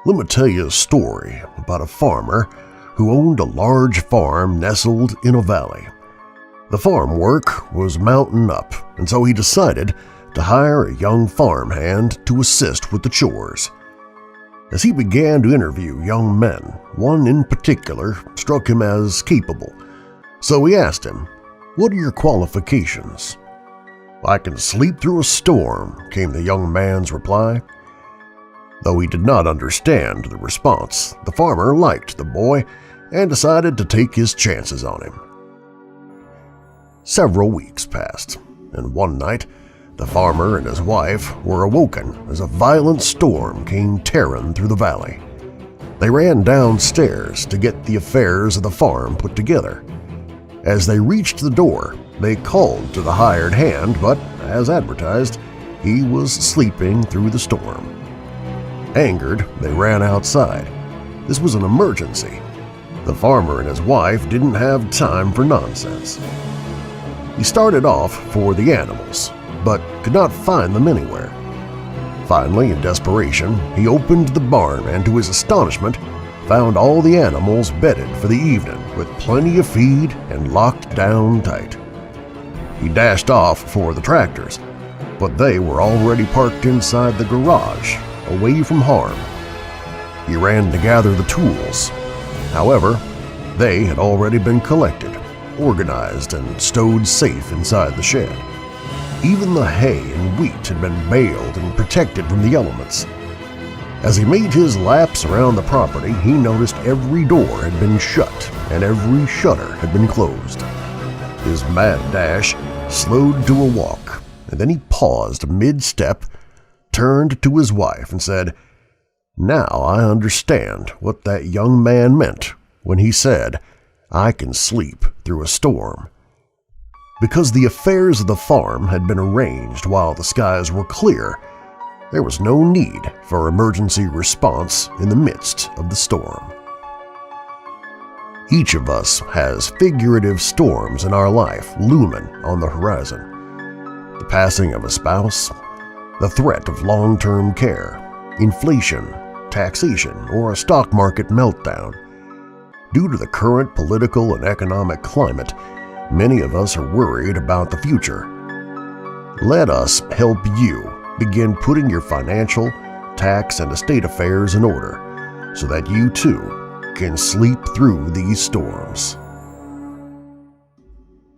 Let me tell you a story about a farmer who owned a large farm nestled in a valley. The farm work was mounting up, and so he decided to hire a young farmhand to assist with the chores. As he began to interview young men, one in particular struck him as capable. So he asked him, "What are your qualifications?" "I can sleep through a storm," came the young man's reply. Though he did not understand the response, the farmer liked the boy and decided to take his chances on him. Several weeks passed, and one night the farmer and his wife were awoken as a violent storm came tearing through the valley. They ran downstairs to get the affairs of the farm put together. As they reached the door, they called to the hired hand, but, as advertised, he was sleeping through the storm. Angered, they ran outside. This was an emergency. The farmer and his wife didn't have time for nonsense. He started off for the animals, but could not find them anywhere. Finally, in desperation, he opened the barn and, to his astonishment, found all the animals bedded for the evening with plenty of feed and locked down tight. He dashed off for the tractors, but they were already parked inside the garage, away from harm. He ran to gather the tools. However, they had already been collected, organized, and stowed safe inside the shed. Even the hay and wheat had been baled and protected from the elements. As he made his laps around the property, he noticed every door had been shut and every shutter had been closed. His mad dash slowed to a walk, and then he paused mid-step, turned to his wife and said, "Now I understand what that young man meant when he said, 'I can sleep through a storm.'" Because the affairs of the farm had been arranged while the skies were clear, there was no need for emergency response in the midst of the storm. Each of us has figurative storms in our life looming on the horizon. The passing of a spouse, the threat of long-term care, inflation, taxation, or a stock market meltdown. Due to the current political and economic climate, many of us are worried about the future. Let us help you begin putting your financial, tax, and estate affairs in order so that you too can sleep through these storms.